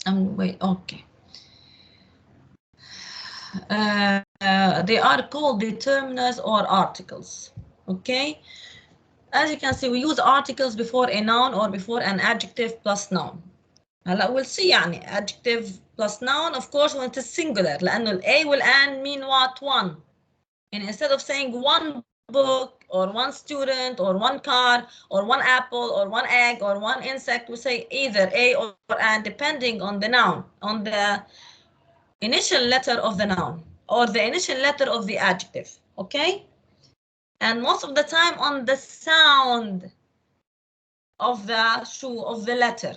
Wait, okay. They are called determiners or articles. Okay. As you can see, we use articles before a noun or before an adjective plus noun. هلا we'll see يعني adjective plus noun of course when it is singular لأنه ال A will and mean what? One. And instead of saying one book or one student or one car or one apple or one egg or one insect, we say either A or and depending on the noun, on the initial letter of the noun or the initial letter of the adjective. Okay? And most of the time on the sound of the shoe, of the letter.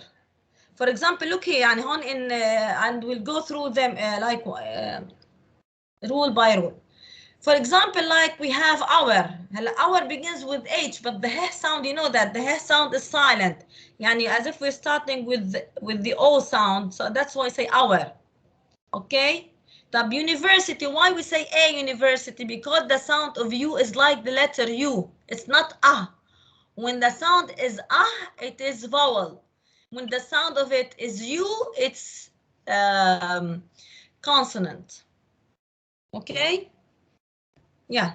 For example, look here يعني هون in and we'll go through them like rule by rule. For example, like we have our. Our begins with H, but the H sound, you know that the H sound is silent. يعني as if we're starting with the O sound, so that's why I say our. Okay? طب university, why we say A university? Because the sound of U is like the letter U. It's not ah. When the sound is ah, it is vowel. When the sound of it is U, it's consonant. Okay? Yeah.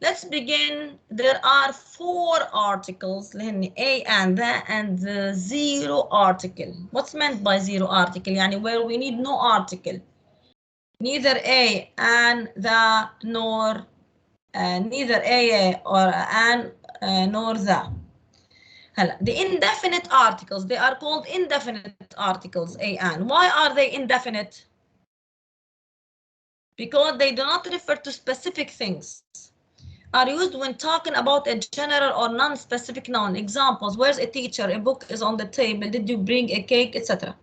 Let's begin. There are 4 articles, A and the 0 article. What's meant by 0 article? يعني where we need no article. Neither A and the nor neither A or and nor the. The indefinite articles, they are called indefinite articles, A and. Why are they indefinite? Because they do not refer to specific things. Are used when talking about a general or non-specific noun. Examples, where's a teacher? A book is on the table. Did you bring a cake, etc.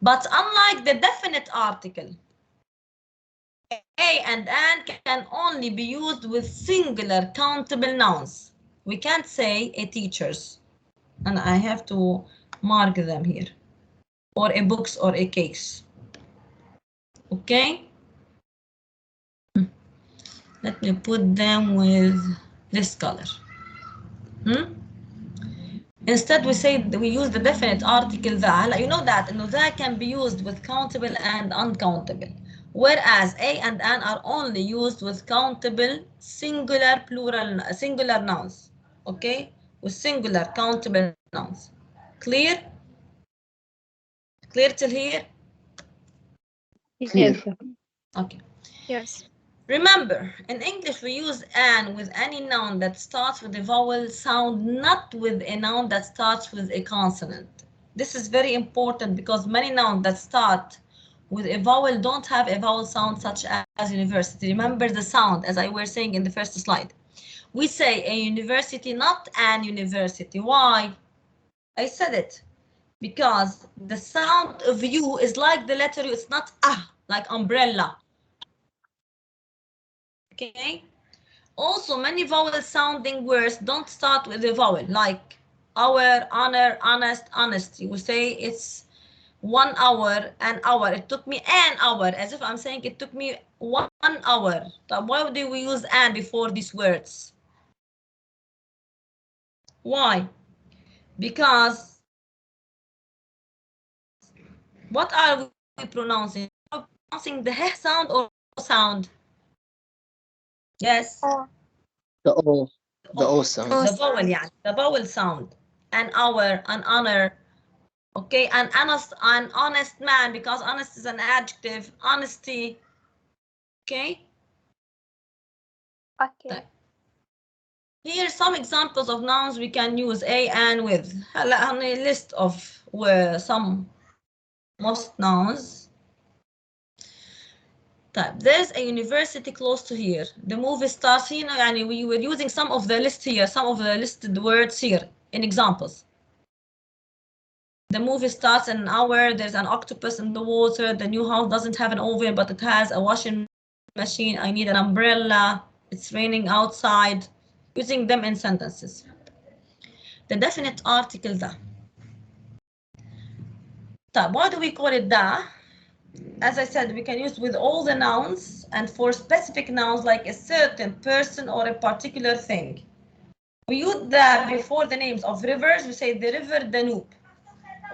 But unlike the definite article, A and an can only be used with singular countable nouns. We can't say a teacher's, and I have to mark them here, or a books or a cakes. Okay? Let me put them with this color. Instead, we use the definite article ذا. You know that ذا can be used with countable and uncountable, whereas A and an are only used with countable singular nouns. Okay, with singular countable nouns. Clear? Clear till here? Clear. Okay. Yes. Remember, in English we use an with any noun that starts with a vowel sound, not with a noun that starts with a consonant. This is very important because many nouns that start with a vowel don't have a vowel sound such as university. Remember the sound as I was saying in the first slide. We say a university, not an university. Why? I said it. Because the sound of U is like the letter U. It's not ah, like umbrella. Okay? Also, many vowel sounding words don't start with a vowel, like hour, honor, honest, honesty. We say it's 1 hour, an hour. It took me an hour, as if I'm saying it took me 1 hour. But why do we use an before these words? Why? Because what are we pronouncing? Are we pronouncing the h sound or sound? Yes. The O sound. The vowel, yeah, the vowel sound. An hour, an honor. Okay, an honest man, because honest is an adjective. Honesty. Okay. Okay. Here are some examples of nouns we can use A and with. هلا on a list of most nouns. There's a university close to here. The movie starts here. يعني we were using some of the list here, some of the listed words here in examples. The movie starts in an hour. There's an octopus in the water. The new house doesn't have an oven, but it has a washing machine. I need an umbrella. It's raining outside. Using them in sentences. The definite article da. Why do we call it da? As I said, we can use with all the nouns and for specific nouns like a certain person or a particular thing. We use that before the names of rivers. We say the river Danube.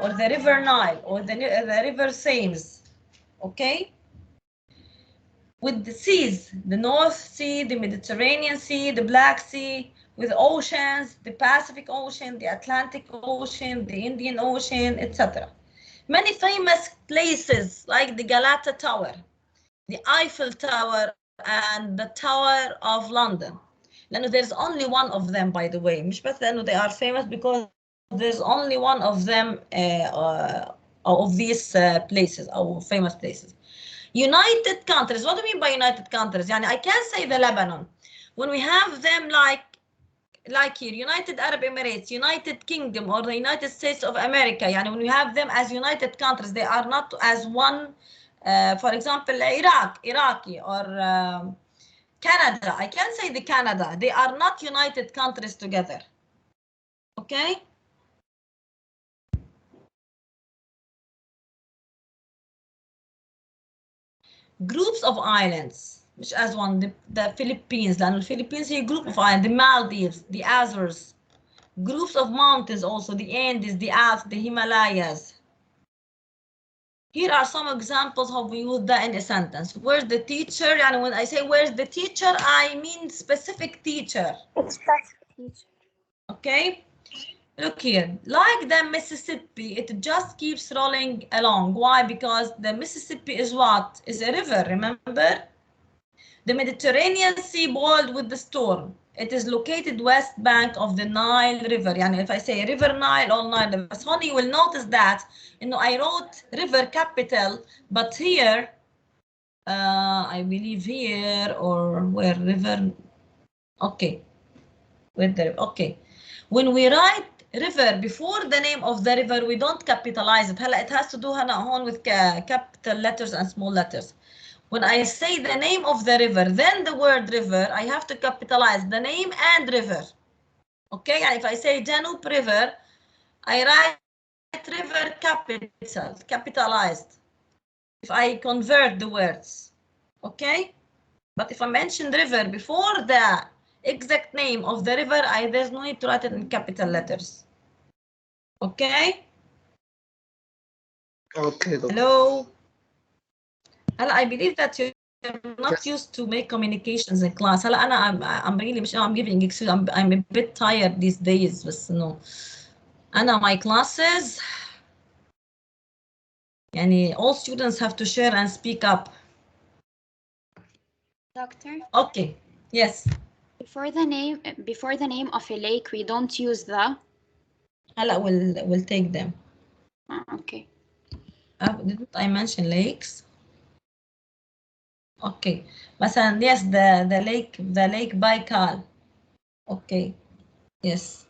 or the River Nile, or the River Thames. Okay? With the seas, the North Sea, the Mediterranean Sea, the Black Sea, with oceans, the Pacific Ocean, the Atlantic Ocean, the Indian Ocean, etc. Many famous places like the Galata Tower, the Eiffel Tower, and the Tower of London. لأنه there's only one of them, by the way. مش بس لأنه they are famous, because there's only one of them of these places, or famous places. United countries. What do you mean by United countries? يعني I can say the Lebanon. When we have them like here, United Arab Emirates, United Kingdom, or the United States of America, يعني when we have them as United countries, they are not as one. For example, Iraqi, or Canada. I can say the Canada. They are not united countries together. Okay? Groups of islands, which as one, the Philippines, the Philippines is a group of islands, the Maldives, the Azores, groups of mountains also, the Andes, the Alps, the Himalayas. Here are some examples of we use that in a sentence. Where's the teacher? And when I say where's the teacher, I mean specific teacher. Specific teacher. Okay? Look here, like the Mississippi, it just keeps rolling along. Why? Because the Mississippi is what? Is a river, remember? The Mediterranean Sea boiled with the storm. It is located west bank of the Nile River. يعني if I say River Nile, all Nile River. But honey, you will notice that, I wrote river capital, but here, I believe here, or where river, okay, with the, okay. When we write river before the name of the river, we don't capitalize it. هلا it has to do هنا هون with capital letters and small letters. When I say the name of the river, then the word river, I have to capitalize the name and river. Okay, and if I say Danube River, I write river capitalized. If I convert the words, okay? But if I mention river before the exact name of the river, there's no need to write it in capital letters. Okay? Okay. Hello? Hello, I believe that you're not used to make communications in class. هلا I'm really مش I'm giving excuse. I'm a bit tired these days, بس no. My classes, all students have to share and speak up. Doctor? Okay. Yes. Before the name of a lake, we don't use the. هلا we'll take them. Okay. Didn't I mention lakes? Okay. مثلا yes, the lake Baikal. Okay. Yes.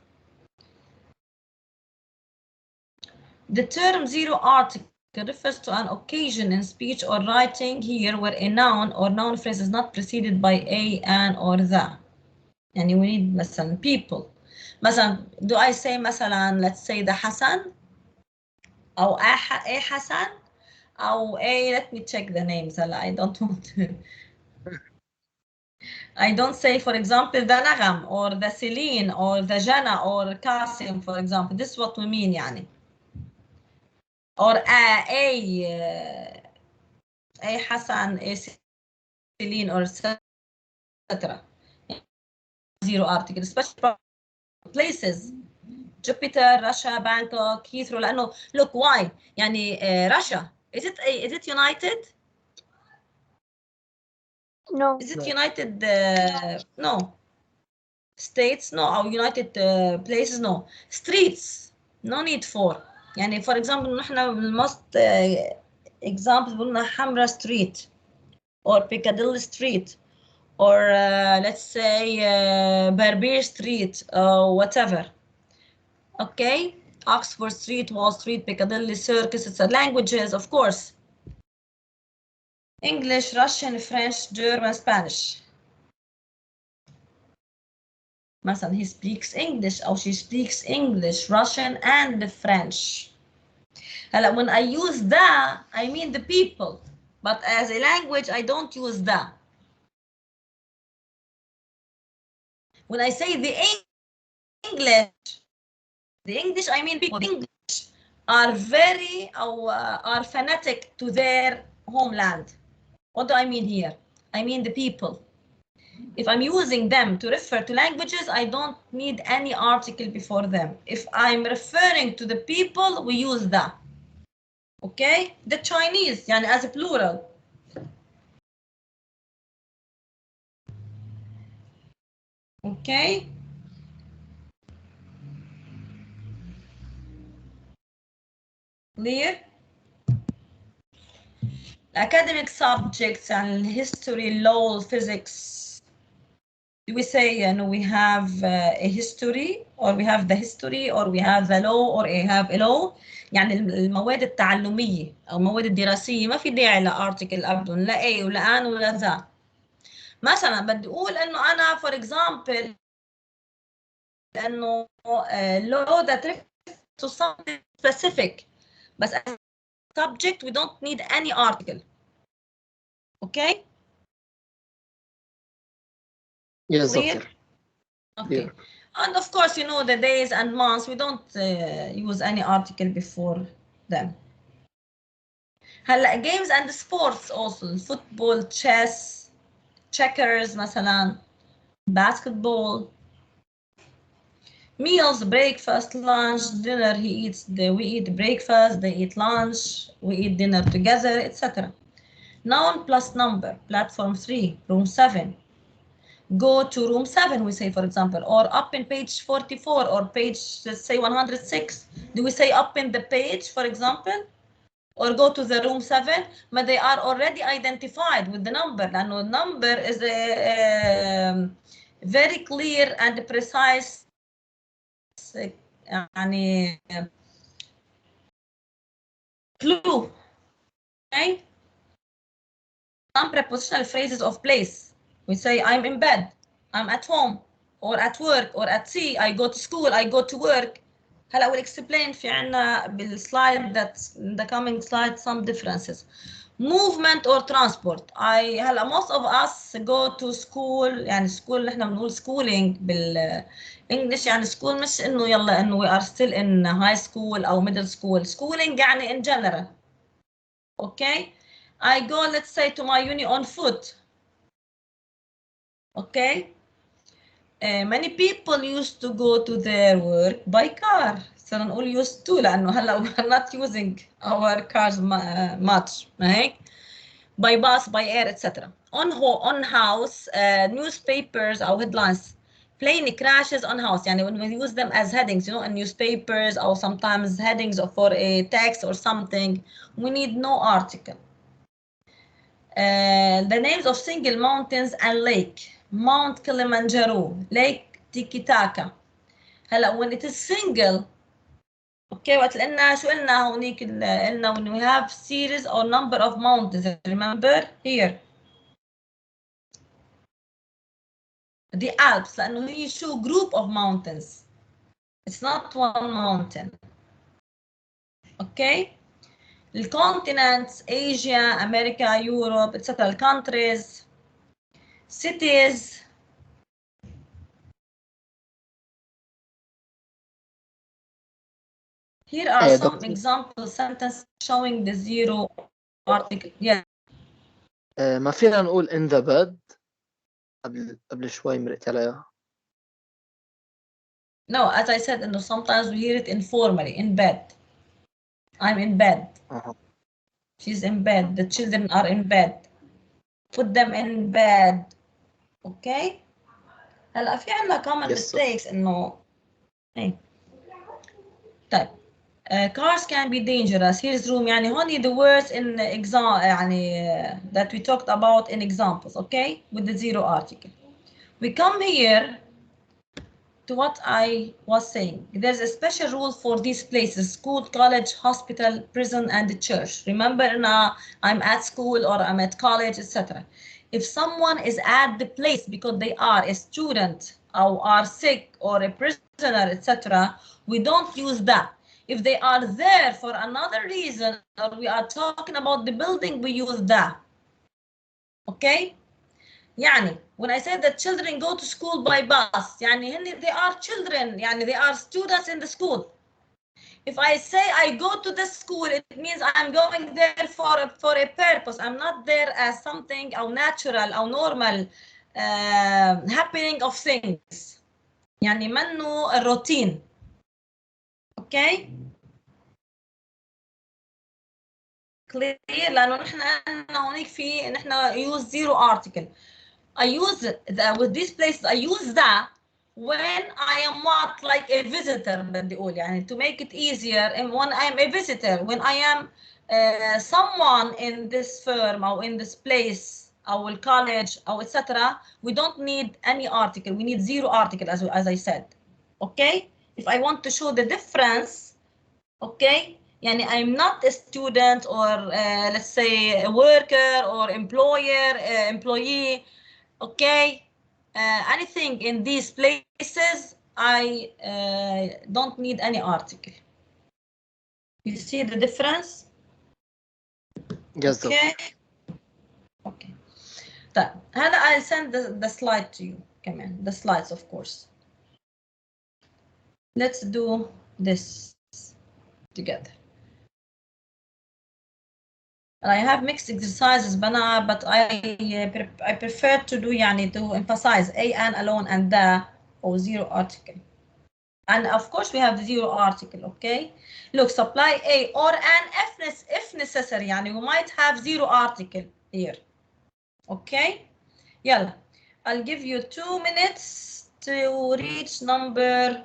The term zero article refers to an occasion in speech or writing here where a noun or noun phrase is not preceded by a, an, or the. we need مثلا people. مثلا do I say مثلا let's say the Hassan أو a Hassan أو a, let me check the names. I don't want to. I don't say, for example, the Nagam or the Celine or the Jana or Qasim, for example. This is what we mean or a Hassan, a Celine, or etc. Zero article, especially places. Jupiter, Russia, Bangkok, Heathrow. لأنه look why Russia, is it united? No. Is it united? No. States? No. Or united places? No. Streets? No need for. for example نحن most examples قلنا حمرا street or Piccadilly street or let's say Berber street whatever. Okay, Oxford Street, Wall Street, Piccadilly Circus. It's languages, of course. English, Russian, French, German, Spanish. مثلا he speaks English or she speaks English, Russian, and French. هلا when I use the, I mean the people, but as a language I don't use the. When I say the English I mean people English, are very or are fanatic to their homeland. What do I mean here? I mean the people. If I'm using them to refer to languages, I don't need any article before them. If I'm referring to the people, we use the. Okay? The Chinese, يعني as a plural. Okay? Clear? Academic subjects and history, law, physics. Do we say we have a history or we have the history or we have the law or we have a law؟ يعني المواد التعلمية أو المواد الدراسية ما في داعي لارتكل أبدا، لا A ولا أن ولا ذا. مثلا بدي أقول إنه أنا for example إنه law that refers to something specific، بس as a subject we don't need any article. Okay? Yes, Clear? doctor. Okay. Yeah. And of course, you know, the days and months, we don't use any article before them. هلا games and sports also, football, chess, checkers مثلا, basketball. Meals, breakfast, lunch, dinner, we eat breakfast, they eat lunch, we eat dinner together, etc. Noun plus number, platform 3, room 7. Go to room 7, we say, for example, or up in page 44 or page, let's say 106. Do we say up in the page, for example? Or go to the room 7? But they are already identified with the number. And the number is a very clear and precise clue. Okay? Some prepositional phrases of place. We say, I'm in bed, I'm at home, or at work, or at sea, I go to school, I go to work. هلا will explain في عنا بالslide that's in the coming slide some differences. Movement or transport. هلا most of us go to school، يعني school نحن بنقول schooling بالانجلش، يعني school مش انه يلا انه we are still in high school او middle school. Schooling يعني in general. Okay? I go, let's say, to my uni on foot. Okay? Many people used to go to their work by car. So نقول used to لأنه هلا we're not using our cars much. Right? By bus, by air, etc. On house, newspapers or headlines. Plane crashes on house. يعني when we use them as headings, you know, in newspapers or sometimes headings for a text or something, we need no article. The names of single mountains and lake. Mount Kilimanjaro, Lake Titicaca. هلا when it is single, okay, وقت قلنا شو قلنا هونيك قلنا when we have series or number of mountains, remember here the Alps لأنه هي شو group of mountains, it's not one mountain. Okay, the continents, Asia, America, Europe, etc. countries, cities. Here are some دكتور. example sentences showing the zero article. Yeah. ما فينا نقول in the bed قبل شوي مرقت عليها. No, as I said, no, sometimes we hear it informally, in bed. I'm in bed. She's in bed. The children are in bed. Put them in bed. Okay? هلا في عندنا common mistakes انه ايه. طيب. Cars can be dangerous. Here's room. يعني هوني the words in exam يعني that we talked about in examples, okay? With the zero article. We come here to what I was saying. There's a special rule for these places: school, college, hospital, prison, and the church. Remember now, I'm at school or I'm at college, etc. If someone is at the place because they are a student or are sick or a prisoner, etc., we don't use that. If they are there for another reason or we are talking about the building, we use that. Okay? يعني when I said that children go to school by bus يعني they are children يعني they are students in the school. If I say I go to the school, it means I'm going there for a purpose. I'm not there as something or natural or normal happening of things. يعني منه الروتين. Okay? Clear؟ لأنه نحن عندنا هونيك في نحن use zero article. I use with these places I use that when I am what like a visitor بدي أقول يعني to make it easier and when I am a visitor when I am someone in this firm or in this place or college or etc. we don't need any article, we need zero article as I said. Okay, if I want to show the difference, okay, يعني I'm not a student or let's say a worker or employer employee. Okay, anything in these places I don't need any article. You see the difference? Yes, Okay. Okay. طيب هلا I'll send the slide to you كمان, the slides of course. Let's do this together. I have mixed exercises but I prefer to do يعني to emphasize a and alone and the or zero article. And of course we have the zero article. Okay, look, supply a or an if necessary يعني we might have zero article here. Okay, يلا I'll give you 2 minutes to reach number,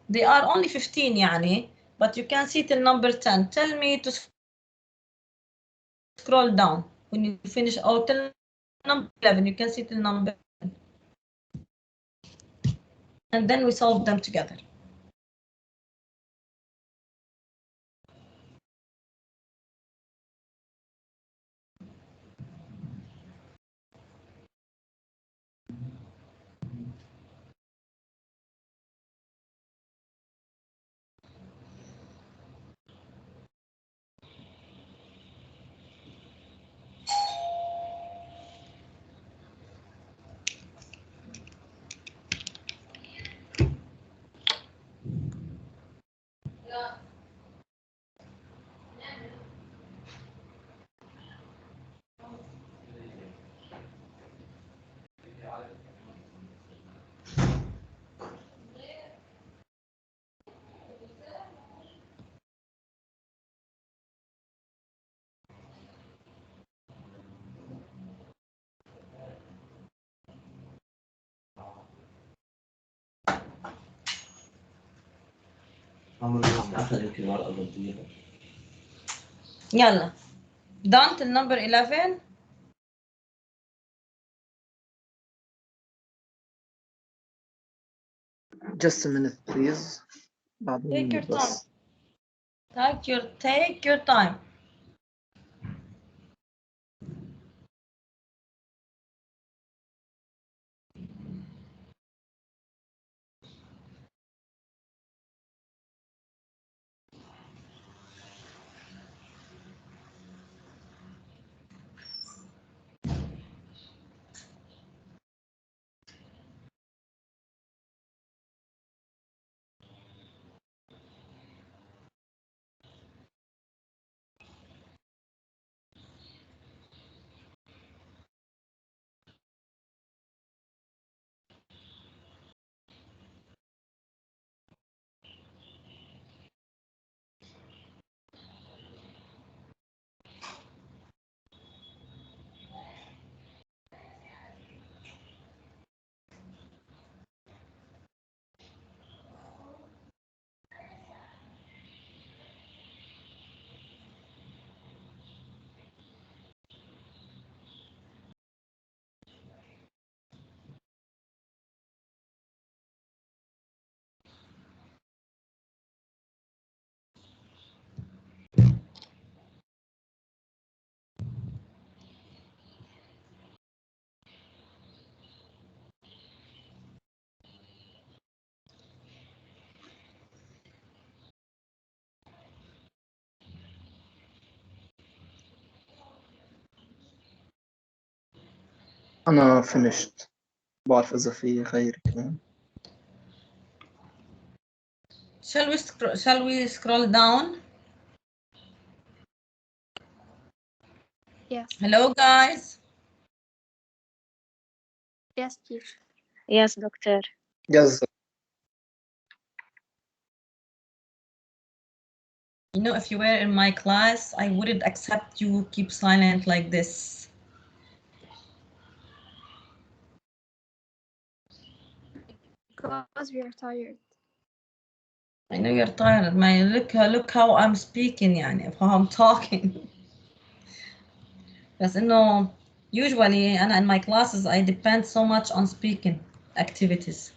they are only 15 يعني, but you can see till number 10. Tell me to scroll down when you finish, or till number 11 you can see till number 10. And then we solve them together. يلا done till number 11. just a minute please. Take your time. بس. Take your time. أنا finished. بعرف إذا في غيرك كمان. Shall we scroll down? Yes. Hello, guys. Yes, teacher. Yes, doctor. Yes. You know, if you were in my class, I wouldn't accept you keep silent like this. Because we are tired. I know you're tired. My look how I'm speaking يعني how I'm talking. بس إنه usually أنا in my classes I depend so much on speaking activities.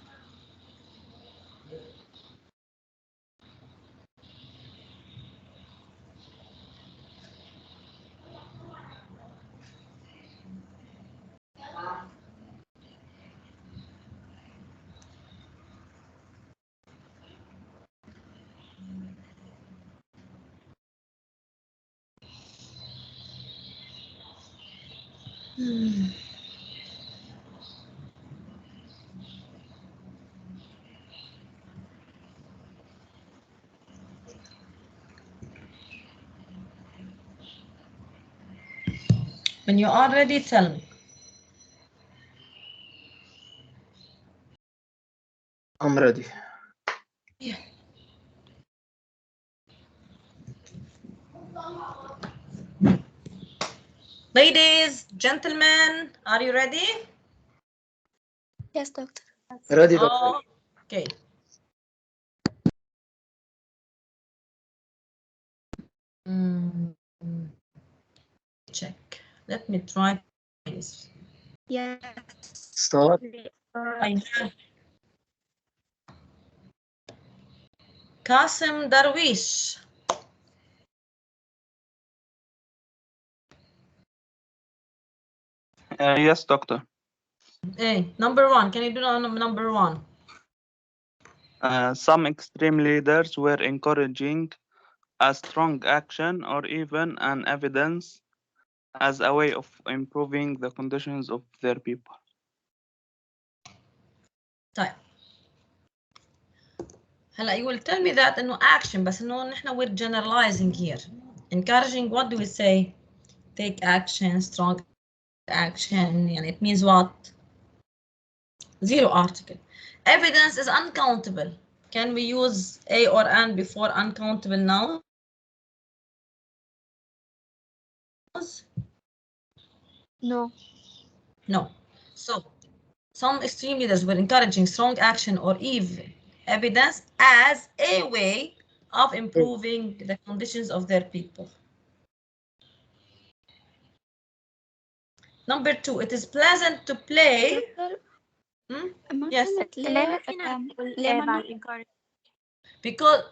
When you are ready, tell me. I'm ready. Yeah. Ladies, gentlemen, are you ready? Yes, doctor. Ready, doctor. Okay. Check. Let me try this. Yes. Start. I have Qasim Darwish. Yes, doctor. Hey, number one. Can you do number one? Some extreme leaders were encouraging a strong action or even an evidence as a way of improving the conditions of their people. طيب. هلا you will tell me that إنه action بس إنه نحن we're generalizing here. Encouraging, what do we say? Take action, strong action. يعني it means what? Zero article. Evidence is uncountable. Can we use a or an before uncountable nouns? No. No. So some extreme leaders were encouraging strong action or even evidence as a way of improving the conditions of their people. Number two, it is pleasant to play. Yes. Because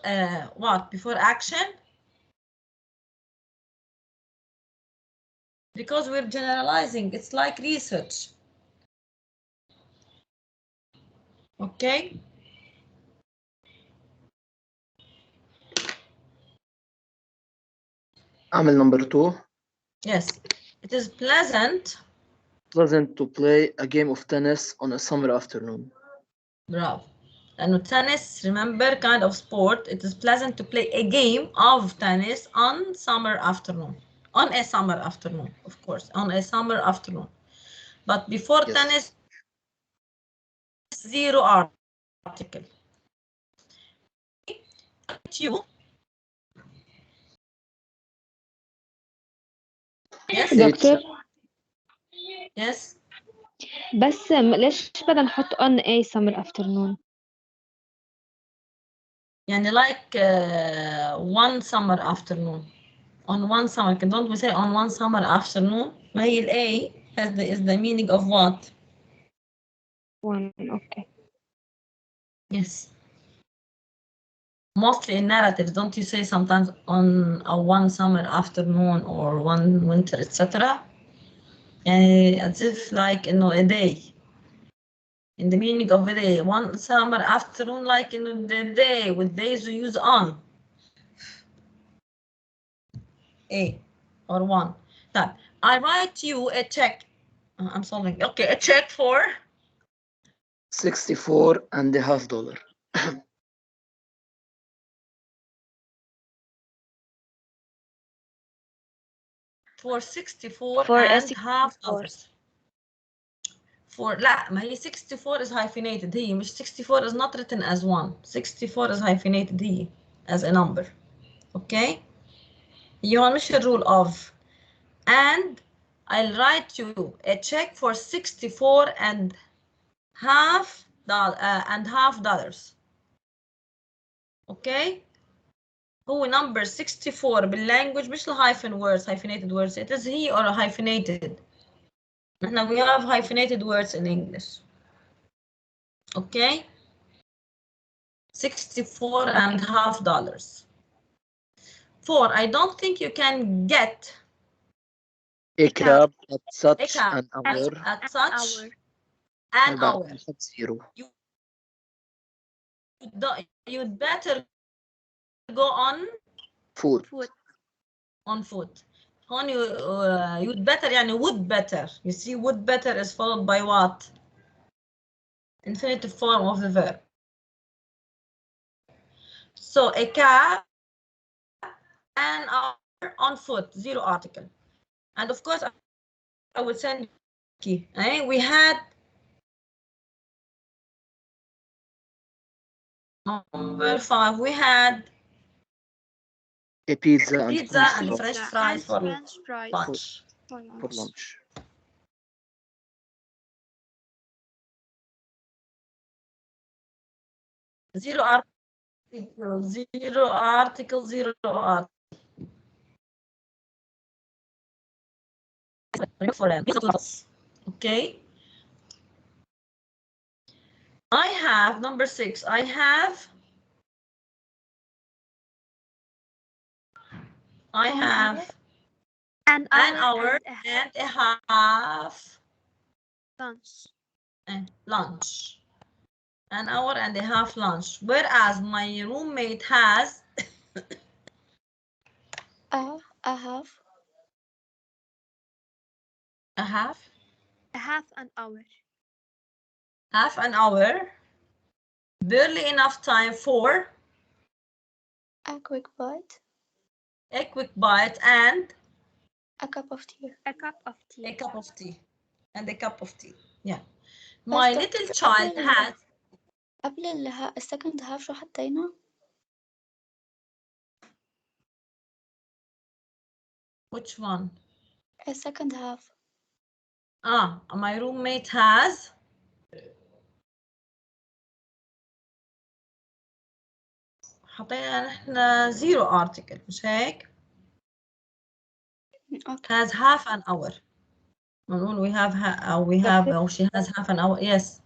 what? Before action? Because we're generalizing. It's like research. Okay. أعمل number 2. Yes. It is pleasant. Pleasant to play a game of tennis on a summer afternoon. Bravo. And tennis, remember, kind of sport. It is pleasant to play a game of tennis on summer afternoon. On a summer afternoon, of course. On a summer afternoon. But before Yes. tennis, zero article. You. Yes. دكتور Yes. بس ليش بدنا نحط on a summer afternoon؟ يعني like one summer afternoon. On one summer. Don't we say on one summer afternoon? ما هي ال A is the meaning of what? One, okay. Yes. Mostly in narratives, don't you say sometimes on a one summer afternoon or one winter, etc.? As if like a day. In the meaning of a day, one summer afternoon, like in the day, with days we use on. A or one. That I write you a check. I'm solving. Okay, a check for $64.50. for 64 For a and half 64. dollars. For لا ما هي 64 is hyphenated هي مش 64 is not written as 1. 64 is hyphenated هي as a number. Okay. هي هون مش الرول of. And I'll write you a check for 64 and half dollars. Okay. هو number 64 بالlanguage مش الhyphen words hyphenated words. It is he or hyphenated. Now we have hyphenated words in English. Okay. 64 and half dollars. 4. I don't think you can get A crab at a such cab an hour. at such an بعد hour. ما نحط زيرو. You'd better go on food. foot. هون you'd better يعني would better. You see would better is followed by what? Infinitive form of the verb. So a cab, an hour on foot, zero article. And of course I would send key. We had number 5. We had A pizza and pizza and French fries for lunch. for lunch. Zero article, zero article, zero article. Okay. I have number 6. I have an hour and a half lunch. Lunch. An hour and a half lunch. Whereas my roommate has a half an hour. Half an hour. Barely enough time for A quick bite. a quick bite and A cup of tea. a cup of tea. And a cup of tea. Yeah. My little child has قبل السكند هاف شو حطينا؟ which one? A second half. My roommate has حطينا نحن zero article مش هيك؟ Okay. Has half an hour. We have she has half an hour. Yes.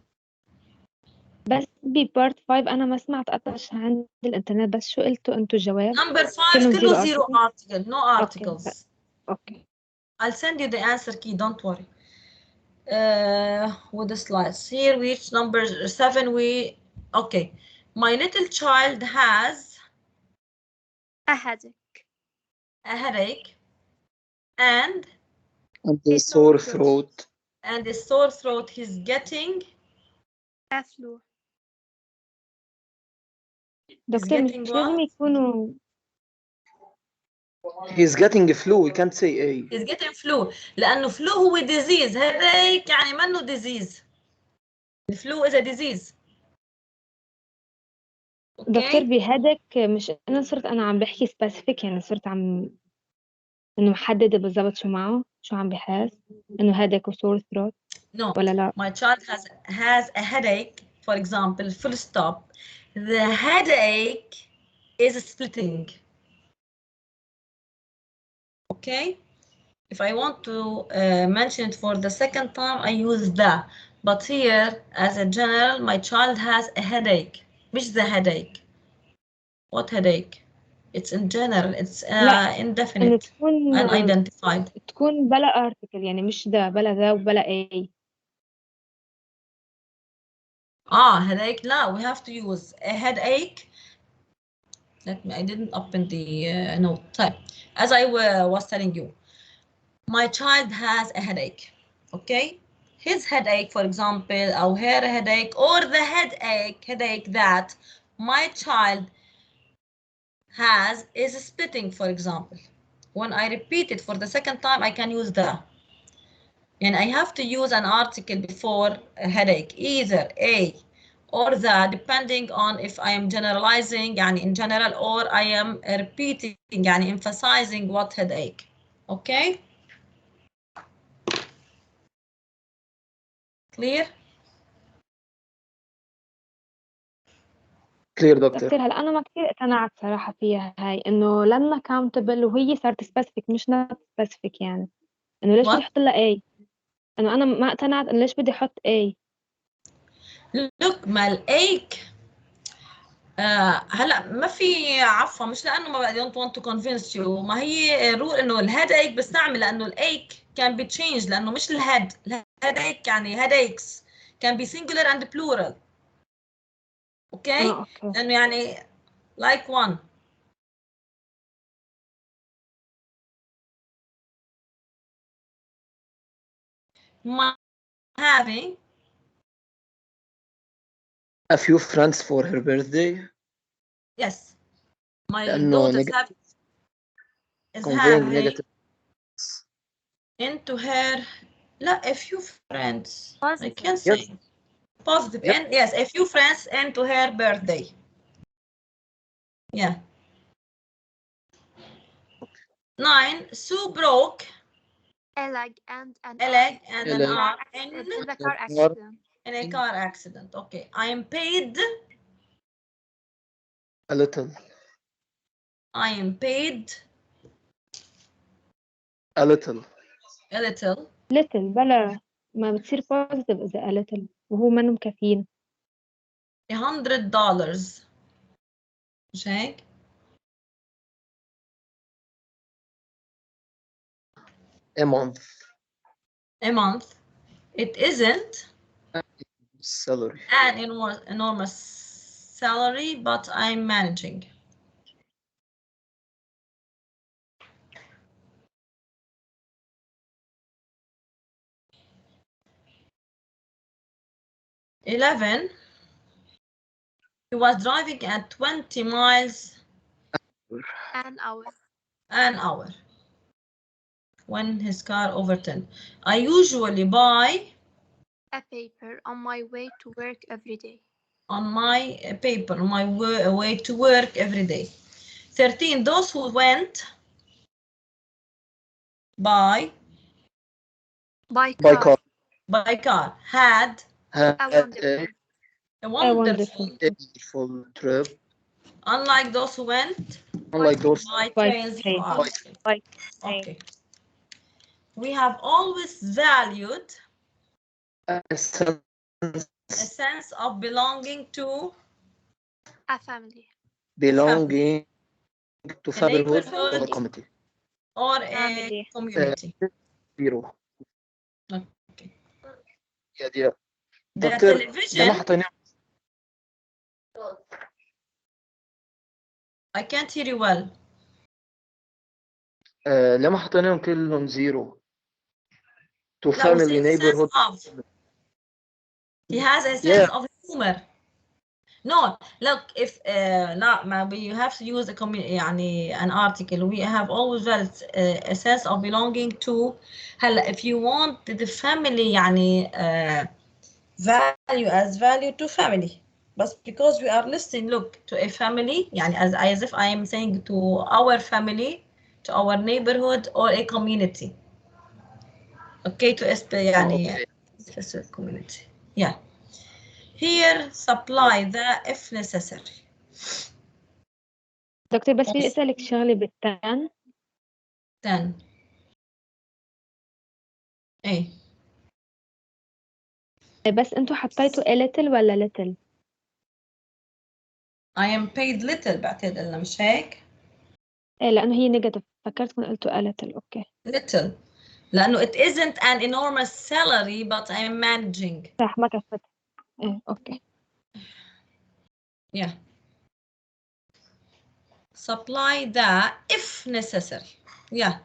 بس ببارت 5 أنا ما سمعت قطعش عند الإنترنت، بس شو قلتوا أنتوا جواب؟ Number 5 كلهم كله zero zero article. No Okay. articles. Okay. I'll send you the answer key. Don't worry. With the slides here, we reach number 7. Okay. My little child has A headache. and a sore throat. And a sore throat. He's getting A flu. دكتور مش getting لازم what? يكونوا He's getting a flu. We can't say A. He's getting flu. لأنه flu هو disease. headache يعني منه disease. The flu is a disease. دكتور Okay. بهدك، مش أنا صرت عم بحكي specific، يعني صرت عم إنه محددة بالضبط شو معه، شو عم بحس إنه هدك وسور ثروت No. ولا لا؟ My child has a headache, for example, full stop. The headache is splitting. Okay. If I want to mention it for the second time, I use the. But here, as a general, my child has a headache. Which is the headache? What headache? It's in general. It's إنه indefinite, تكون unidentified. تكون بلا article، يعني مش بلا ذا وبلا A. Headache. No, we have to use a headache. I didn't open the note. As I was telling you, my child has a headache. Okay. His headache, for example, or her headache, or the headache that my child has is splitting, for example. when I repeat it for the second time, I can use the. And I have to use an article before a headache, either a or the, depending on if I am generalizing يعني in general or I am repeating يعني emphasizing what headache. Okay? Clear? كلير دكتور. دكتور هلا أنا ما كتير اقتنعت صراحة فيها هاي إنه لأنها countable وهي صارت specific مش not specific يعني إنه ليش بدي What? أحط لها A؟ إنه أنا ما اقتنعت إنه ليش بدي أحط A. Look ما الايك هلا ما في عفوا مش لانه ما I don't want to convince you ما هي رول انه الهيدايك بستعمل لانه الايك كان بتشينج لانه مش الهيدايك يعني headaches كان بي singular and plural. اوكي؟ أوكي. لانه يعني like one. My having A few friends for her birthday. yes my لأنه daughters have is conveying having negative. into her لا a few friends I Positive. can't Yes. say positive Yep. and yes a few friends into her birthday. Yeah. 9 Sue broke A leg and an a leg arm and A an leg. arm in the car Car. accident. in a car accident. Okay, I am paid. A little. I am paid A little. a little. little بلا ما بتصير positive إذا a little وهو منه مكفين. $100 مش هيك؟ A month. A month. It isn't Salary. an enormous salary, but I'm managing. $11. He was driving at 20 miles An hour. an hour when his car overturned. I usually buy A paper on my way to work every day. on my paper on my way to work every day. 13. Those who went by By By car. car had had A wonderful. a wonderful. wonderful trip. unlike those who went Unlike those by By trains. train. You are. By Okay. We have always valued a sense a sense of belonging to A family. belonging to a fatherhood or neighborhood community. or a Family. community. Zero. Okay. يا دي The دكتور لما television, حطيناهم I can't hear you well. لما حطيناهم كلهم زيرو. To لا we family say sense neighborhood. of. He has a sense Yeah. of humor. No, look, if لا ما we have to use a يعني an article. We have always felt a sense of belonging to. هلا if you want the family يعني value as value to family. But because we are listening, look, to a family يعني as if I am saying to our family, to our neighborhood or a community. Okay, to يعني Okay. specific community. Yeah. Here, supply the if necessary. دكتور بس بدي أسألك شغلة بالتان. 10. ايه بس أنتوا حطيتوا a little ولا little؟ I am paid little بعتقد إلا مش هيك؟ إيه لأنه هي negative فكرتكم قلتوا a little. أوكي. Little لأنه it isn't an enormous salary but I am managing. صح ما كفت. إيه أوكي. Yeah. Supply the if necessary. Yeah.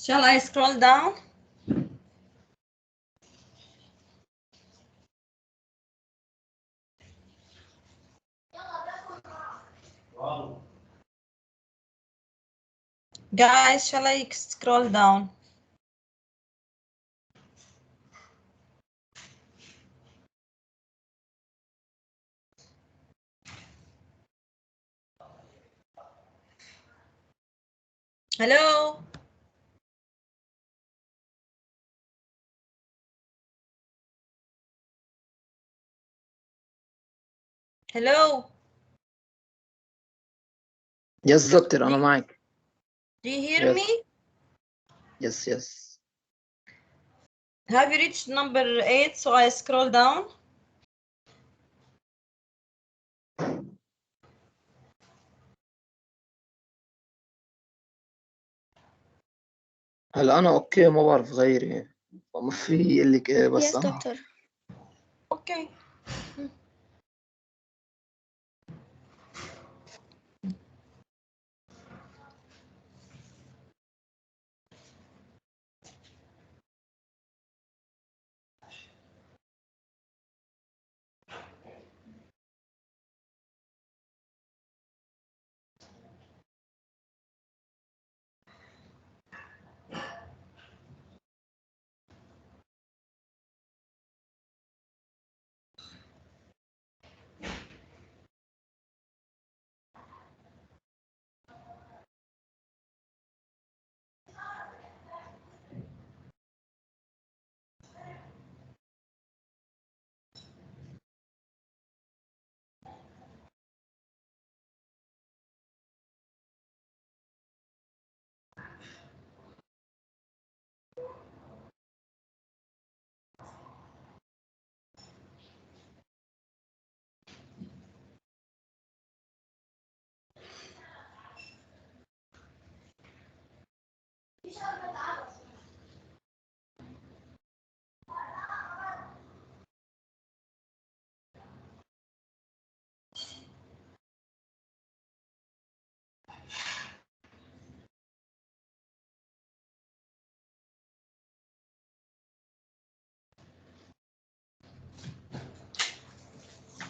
Shall I scroll down? Guys, shall I scroll down? Hello? Hello? يس دكتور أنا معك. Do you hear Yes. me? Yes. Have you reached number 8 so I scroll down? هلا أنا أوكي ما بعرف غيري، ما في لك إيه بس Yes, أنا. doctor. Okay.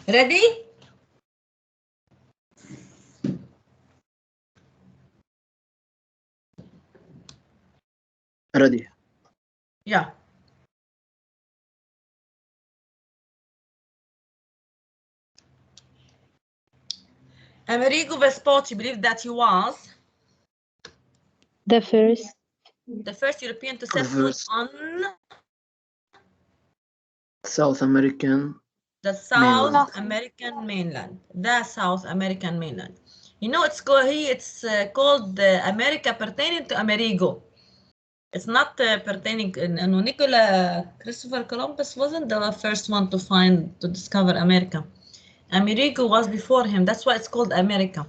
Ready? Ready. Yeah. Amerigo Vespucci believed that he was The first European to set foot first. on South American. the South Mainland. American mainland. The South American mainland. You know, it's called America pertaining to Amerigo. It's not pertaining. No, Christopher Columbus wasn't the first one to discover America. Amerigo was before him. That's why it's called America.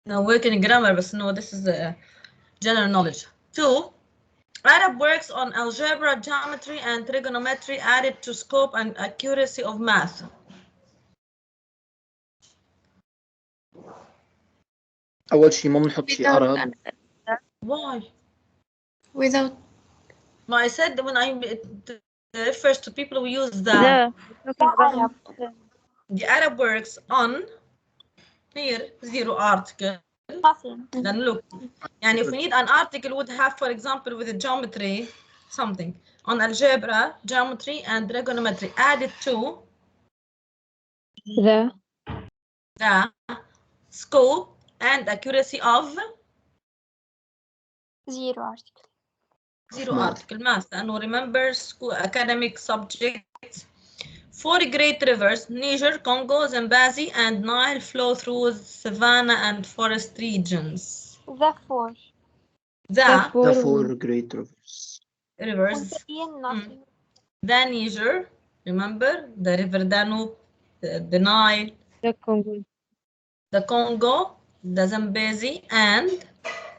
No, working grammar, but no, this is general knowledge. 2. Arab works on algebra, geometry, and trigonometry added to scope and accuracy of math. أول شيء ما بنحط شيء عرب. Why? Without I said when I refers to people who use the Arab works on here zero article. Then look, and if we need an article, would have, for example, with the geometry, something on algebra, geometry, and trigonometry added to the scope and accuracy of Zero article. zero Math. article math. And remember school academic subjects. 4 great rivers, Niger, Congo, Zambezi, and Nile flow through savanna and forest regions. The four. The The 4 great rivers. rivers. Nothing. The Niger, remember the river Danube, the Nile, the Congo, the Congo, the Zambezi, and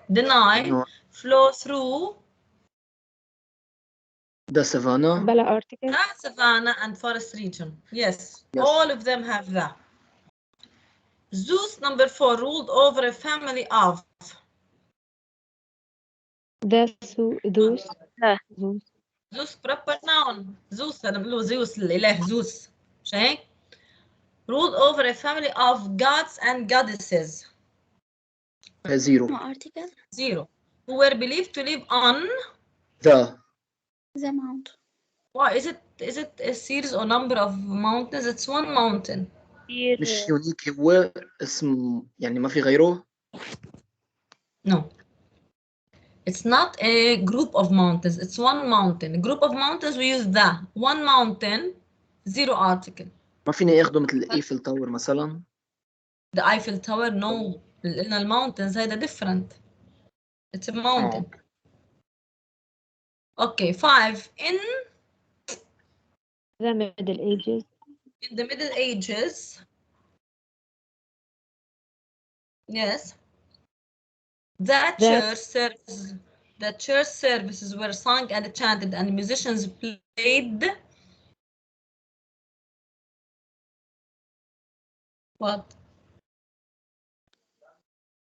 the Nile No, flow through the savannah. بلا article, the savanna and forest region. Yes, Yes. all of them have that. Zeus, number 4, ruled over a family of those Zeus proper noun. Zeus أنا بقول Zeus الإله Zeus. مش هيك؟ Ruled over a family of gods and goddesses. 0. No article. 0. Who were believed to live on. The The mount. Why is it a series or number of mountains? It's one mountain. مش يونيك، هو اسم يعني ما في غيره. No. It's not a group of mountains. It's one mountain. A group of mountains we use the one mountain, 0 article. ما فيني اخده مثل ايفل تاور مثلا. The Eiffel Tower, no. قلنا الماونتنز هيدا different. It's a mountain. Okay, 5. In the Middle Ages, the Middle Ages, yes, the church services were sung and chanted, and musicians played what?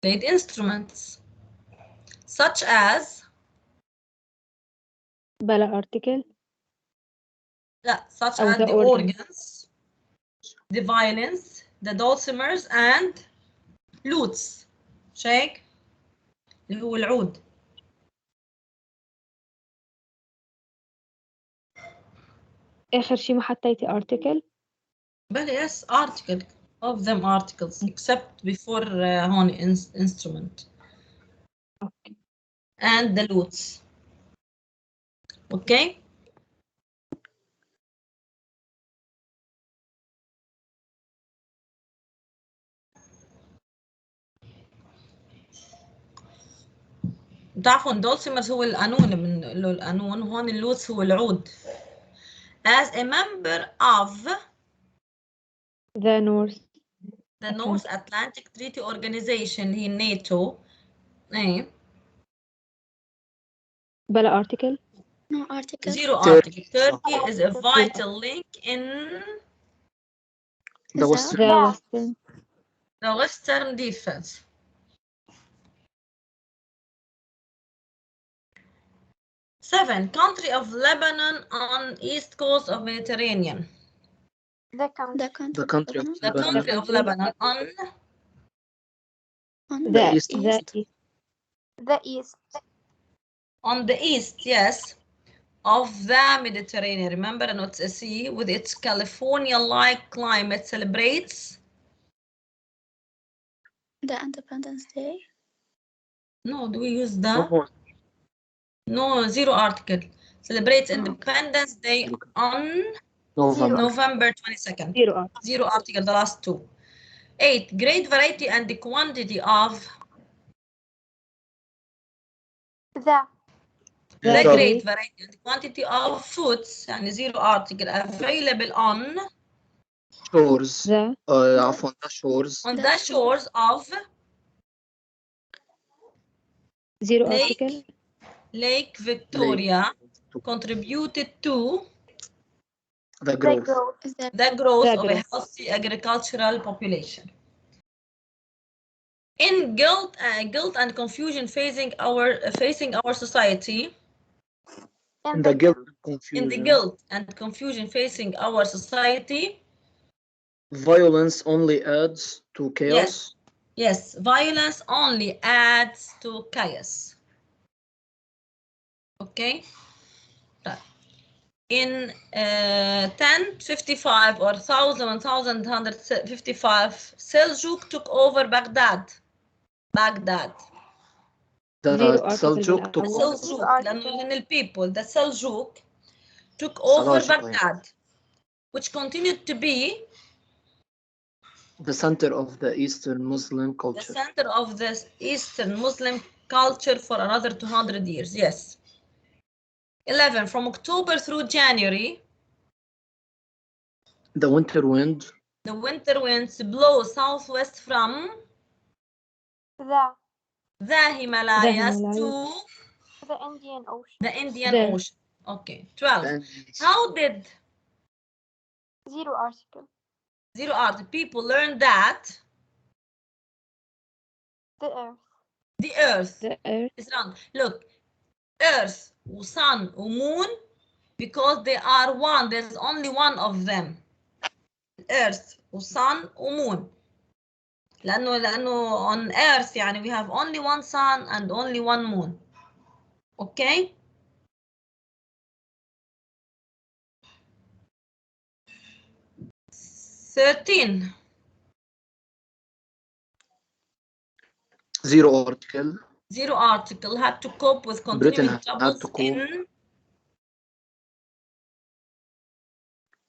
Played instruments such as بلا article, such Oh, as the the organs. organs, the violins, the dulcimers, and lutes. Shake. اللي هو العود. آخر شي ما حطيتي article, But yes, article of them articles except before هون instrument. okay. And the lutes. Okay. تعرفوا الدولسيمرز هو القانون اللي بنقول له القانون، وهون اللوتس هو العود. As a member of the North Atlantic Treaty Organization اللي هي الناتو. ايه. بلا article, No article. 0 article. Turkey is a vital link in The Western. the Western defense. Seven, country of Lebanon on east coast of Mediterranean. The country. The country of The country of Lebanon on the east. The east. on the east, yes, of the Mediterranean. Remember, and it's a sea with its California-like climate celebrates The Independence Day. No, do we use the? Oh, No, 0 article. Celebrates Independence Day on November 22nd. 0 article, the last 2. 8, great variety and the quantity of The great variety and the quantity of foods, يعني 0 article, available on shores. عفوا the shores. on the shores of 0 article, Lake Victoria contributed to The growth. the growth of a healthy agricultural population. In guilt and confusion facing our society, in the guilt and in confusion. the guilt and confusion facing our society. Violence only adds to chaos. Yes, violence only adds to chaos. Okay. In 1055 or 1155, Seljuk took over Baghdad. That Zero article Seljuk took بالأول. Seljuk, لأن البيبل, the Seljuk took over Salajik, Baghdad, which continued to be the center of the Eastern Muslim the culture. center of the Eastern Muslim culture for another 200 years. Yes. 11. From October through January, The winter wind. the winter winds blow southwest from The the Himalayas Himalayas. to the Indian Ocean. the Indian The- Ocean. Okay. 12. And How did Zero article. zero art people learn that The Earth. the Earth The earth. is round? Look, Earth, Sun, Moon, because they are one. There's only one of them. Earth, Sun, Moon. لأنه on Earth يعني we have only one sun and only one moon. Okay. Thirteen. zero article. Zero article had to cope with Britain continuing had troubles to cope. in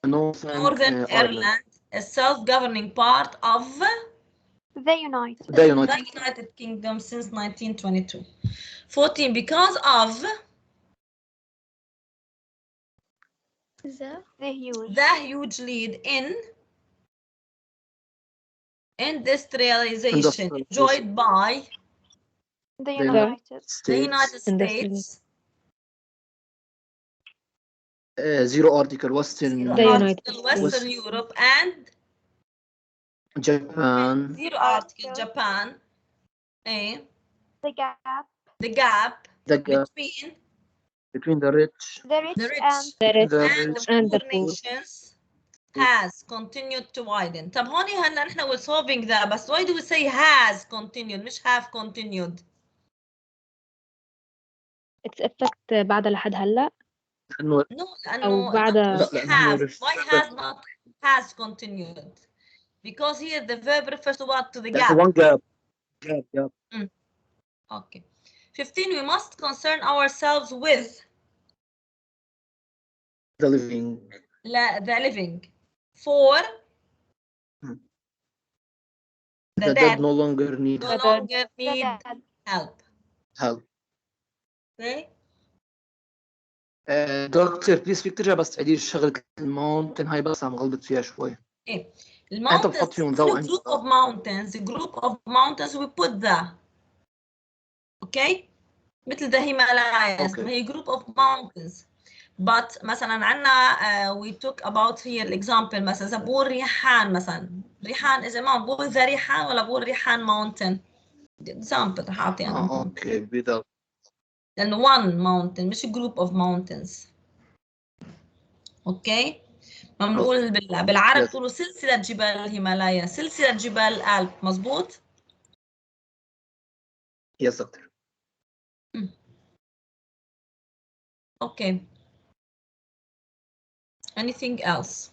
Northern Northern Ireland, a self-governing part of The United. The United the United Kingdom since 1922. 14. Because of The The huge. the huge lead in industrialization enjoyed by The The United. the States. United States. Zero article. Western Zero The United article, States. Western Europe, and Japan. zero article, Japan. Eh, The gap. the gap The gap between between the rich. The rich, the rich and The rich The and rich. the and the poor poor. nations has continued to widen. طب هون هلا نحن we're solving that, بس why do we say has continued مش have continued? It's effect بعد لحد هلا لأنه No, أو لأنه بعد not لا have. لأنه Why has not has continued? Because here the verb refers to what? To the لأنه gap. one gap. Okay. 15. We must concern ourselves with The living. the living. 4. The dead no longer need no longer need dead. help. help. Okay. دكتور بليز فيك ترجع بس تعيدي شغلة الماونتن هاي بس عم غلبت فيها شوي. إيه. أنت بتحط فيهم ذا وأنت group of mountains. A group of mountains we put the. Okay. مثل the Himalayas. Okay. ما هي group of mountains. But مثلا عنا we talk about here example مثلا إذا بقول ريحان مثلا ريحان إذا ما بقول ذا ريحان ولا بقول ريحان mountain. example رح أعطي أنا. اوكي بذا. لأنه one mountain مش group of mountains. اوكي. ما بنقول بالعربي بتقولوا سلسلة جبال الهيمالايا، سلسلة جبال الألب، مظبوط؟ يس دكتور. Okay. Anything else?